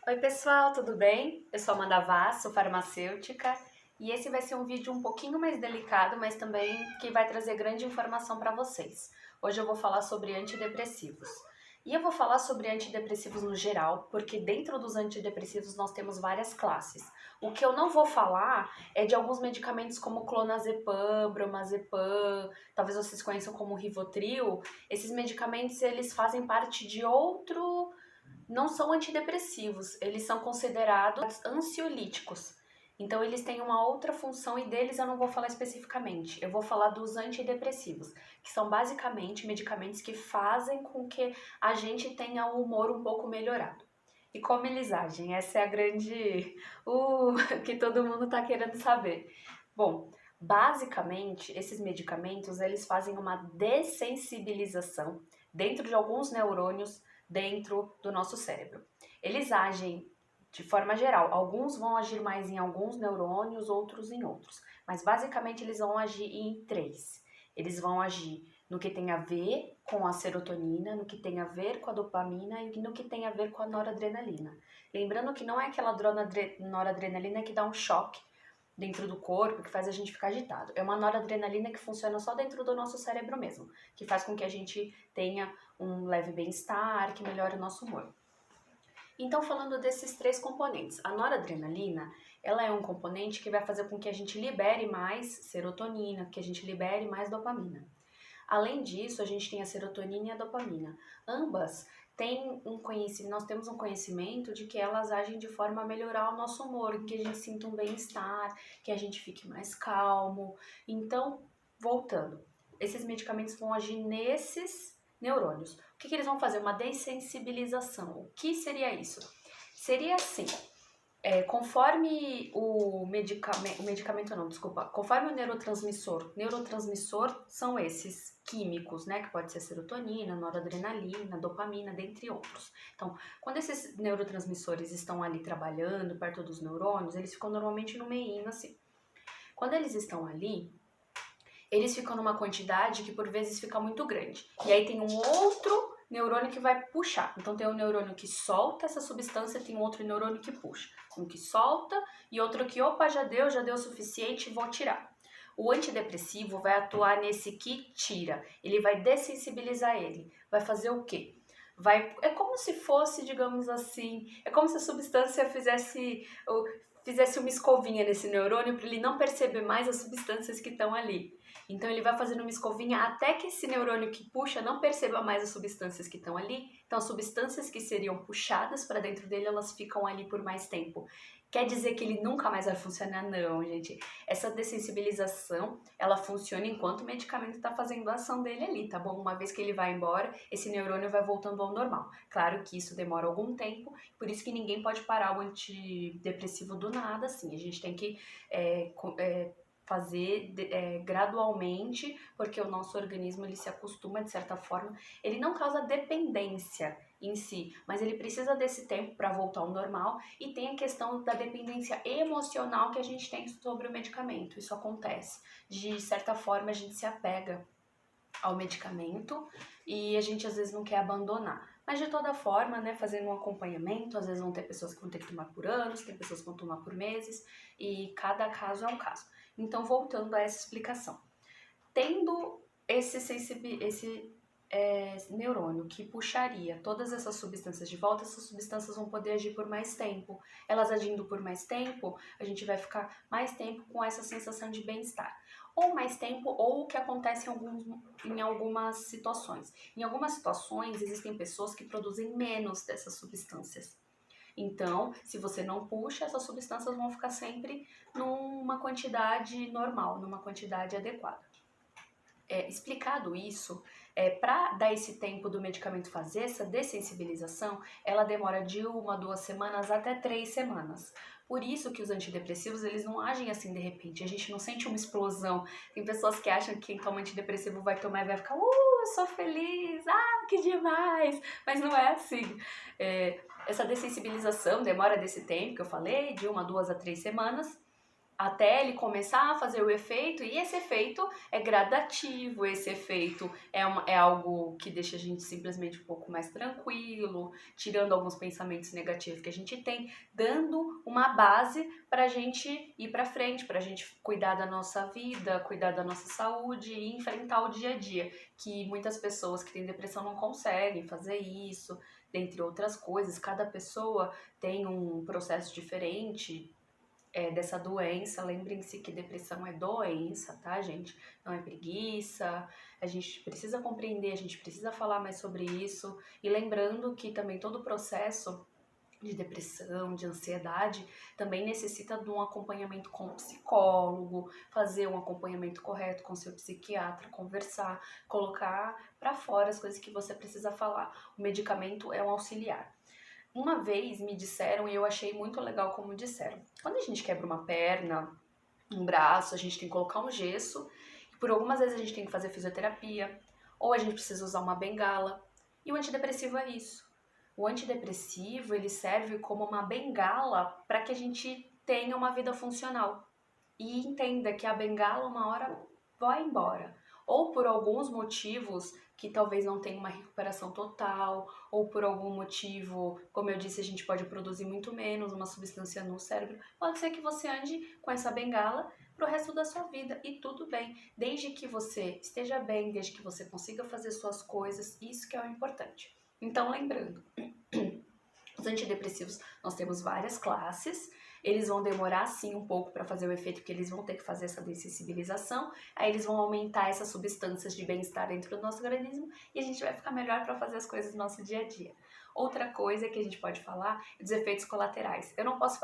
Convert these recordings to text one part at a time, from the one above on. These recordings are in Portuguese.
Oi pessoal, tudo bem? Eu sou Amanda Vaz, sou farmacêutica e esse vai ser um vídeo um pouquinho mais delicado, mas também que vai trazer grande informação para vocês. Hoje eu vou falar sobre antidepressivos. E eu vou falar sobre antidepressivos no geral, porque dentro dos antidepressivos nós temos várias classes. O que eu não vou falar é de alguns medicamentos como clonazepam, bromazepam, talvez vocês conheçam como Rivotril. Esses medicamentos eles fazem parte de outro, não são antidepressivos, eles são considerados ansiolíticos. Então eles têm uma outra função e deles eu não vou falar especificamente. Eu vou falar dos antidepressivos, que são basicamente medicamentos que fazem com que a gente tenha o humor um pouco melhorado. E como eles agem? Essa é a grande que todo mundo está querendo saber. Bom, basicamente esses medicamentos eles fazem uma dessensibilização dentro de alguns neurônios dentro do nosso cérebro. Eles agem de forma geral. Alguns vão agir mais em alguns neurônios, outros em outros. Mas basicamente eles vão agir em três. Eles vão agir no que tem a ver com a serotonina, no que tem a ver com a dopamina e no que tem a ver com a noradrenalina. Lembrando que não é aquela noradrenalina que dá um choque dentro do corpo, que faz a gente ficar agitado. É uma noradrenalina que funciona só dentro do nosso cérebro mesmo, que faz com que a gente tenha um leve bem-estar, que melhore o nosso humor. Então, falando desses três componentes, a noradrenalina, ela é um componente que vai fazer com que a gente libere mais serotonina, que a gente libere mais dopamina. Além disso, a gente tem a serotonina e a dopamina. Ambas têm um conhecimento, nós temos um conhecimento de que elas agem de forma a melhorar o nosso humor, que a gente sinta um bem-estar, que a gente fique mais calmo. Então, voltando, esses medicamentos vão agir nesses neurônios. O que eles vão fazer? Uma dessensibilização. O que seria isso? Seria assim, conforme conforme o neurotransmissor são esses químicos, né, que pode ser serotonina, noradrenalina, dopamina, dentre outros. Então, quando esses neurotransmissores estão ali trabalhando perto dos neurônios, eles ficam normalmente no meinho assim. Quando eles estão ali, eles ficam numa quantidade que por vezes fica muito grande. E aí tem um outro neurônio que vai puxar. Então tem um neurônio que solta essa substância, tem um outro neurônio que puxa. Um que solta e outro que, opa, já deu o suficiente, vou tirar. O antidepressivo vai atuar nesse que tira. Ele vai dessensibilizar ele. Vai fazer o quê? É como se fosse, digamos assim, é como se a substância fizesse uma escovinha nesse neurônio para ele não perceber mais as substâncias que estão ali. Então ele vai fazendo uma escovinha até que esse neurônio que puxa não perceba mais as substâncias que estão ali. Então as substâncias que seriam puxadas para dentro dele, elas ficam ali por mais tempo. Quer dizer que ele nunca mais vai funcionar? Não, gente. Essa dessensibilização, ela funciona enquanto o medicamento está fazendo a ação dele ali, tá bom? Uma vez que ele vai embora, esse neurônio vai voltando ao normal. Claro que isso demora algum tempo, por isso que ninguém pode parar o antidepressivo do nada, assim. A gente tem que fazer gradualmente, porque o nosso organismo ele se acostuma de certa forma. Ele não causa dependência em si, mas ele precisa desse tempo para voltar ao normal. E tem a questão da dependência emocional que a gente tem sobre o medicamento. Isso acontece. De certa forma, a gente se apega ao medicamento e a gente às vezes não quer abandonar. Mas de toda forma, né, fazendo um acompanhamento, às vezes vão ter pessoas que vão ter que tomar por anos, tem pessoas que vão tomar por meses, e cada caso é um caso. Então, voltando a essa explicação. Tendo esse neurônio que puxaria todas essas substâncias de volta, essas substâncias vão poder agir por mais tempo. Elas agindo por mais tempo, a gente vai ficar mais tempo com essa sensação de bem-estar. Ou mais tempo, ou o que acontece em algumas situações. Em algumas situações, existem pessoas que produzem menos dessas substâncias. Então, se você não puxa, essas substâncias vão ficar sempre numa quantidade normal, numa quantidade adequada. Explicado isso, para dar esse tempo do medicamento fazer essa dessensibilização, ela demora de 1 a 2 semanas até 3 semanas. Por isso que os antidepressivos, eles não agem assim de repente, a gente não sente uma explosão. Tem pessoas que acham que quem toma antidepressivo vai tomar e vai ficar, eu sou feliz, que demais! Mas não é assim. Essa dessensibilização demora desse tempo que eu falei, de 1 a 2 a 3 semanas, até ele começar a fazer o efeito, e esse efeito é gradativo, esse efeito é algo que deixa a gente simplesmente um pouco mais tranquilo, tirando alguns pensamentos negativos que a gente tem, dando uma base para a gente ir para frente, para a gente cuidar da nossa vida, cuidar da nossa saúde e enfrentar o dia a dia, que muitas pessoas que têm depressão não conseguem fazer isso, dentre outras coisas. Cada pessoa tem um processo diferente dessa doença. Lembrem-se que depressão é doença, tá, gente? Não é preguiça. A gente precisa compreender, a gente precisa falar mais sobre isso. E lembrando que também todo o processo de depressão, de ansiedade, também necessita de um acompanhamento com o psicólogo, fazer um acompanhamento correto com seu psiquiatra, conversar, colocar para fora as coisas que você precisa falar. O medicamento é um auxiliar. Uma vez me disseram, e eu achei muito legal como disseram, quando a gente quebra uma perna, um braço, a gente tem que colocar um gesso, e por algumas vezes a gente tem que fazer fisioterapia, ou a gente precisa usar uma bengala, e o antidepressivo é isso. O antidepressivo, ele serve como uma bengala para que a gente tenha uma vida funcional. E entenda que a bengala uma hora vai embora. Ou por alguns motivos que talvez não tenha uma recuperação total, ou por algum motivo, como eu disse, a gente pode produzir muito menos uma substância no cérebro. Pode ser que você ande com essa bengala pro resto da sua vida e tudo bem, desde que você esteja bem, desde que você consiga fazer suas coisas, isso que é o importante. Então, lembrando, os antidepressivos, nós temos várias classes, eles vão demorar sim um pouco para fazer o efeito, porque eles vão ter que fazer essa dessensibilização, aí eles vão aumentar essas substâncias de bem-estar dentro do nosso organismo e a gente vai ficar melhor para fazer as coisas do nosso dia a dia. Outra coisa que a gente pode falar é dos efeitos colaterais. Eu não posso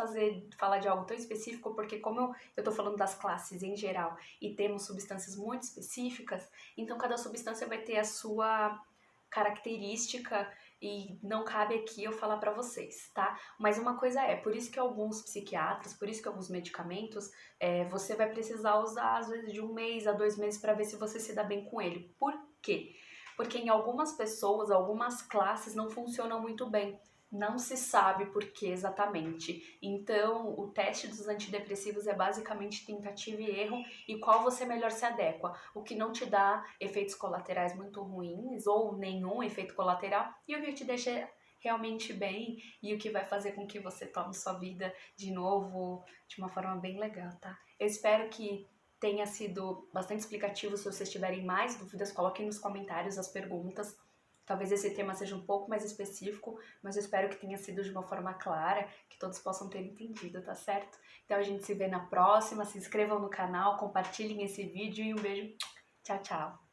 falar de algo tão específico, porque como eu estou falando das classes em geral e temos substâncias muito específicas, então cada substância vai ter a sua característica e não cabe aqui eu falar para vocês, tá? Mas uma coisa por isso que alguns psiquiatras, por isso que alguns medicamentos, você vai precisar usar às vezes de 1 mês a 2 meses para ver se você se dá bem com ele. Por quê? Porque em algumas pessoas, algumas classes não funcionam muito bem. Não se sabe por que exatamente. Então, o teste dos antidepressivos é basicamente tentativa e erro e qual você melhor se adequa. O que não te dá efeitos colaterais muito ruins ou nenhum efeito colateral e o que te deixa realmente bem e o que vai fazer com que você tome sua vida de novo de uma forma bem legal, tá? Eu espero que tenha sido bastante explicativo. Se vocês tiverem mais dúvidas, coloquem nos comentários as perguntas. Talvez esse tema seja um pouco mais específico, mas eu espero que tenha sido de uma forma clara, que todos possam ter entendido, tá certo? Então a gente se vê na próxima, se inscrevam no canal, compartilhem esse vídeo e um beijo. Tchau, tchau!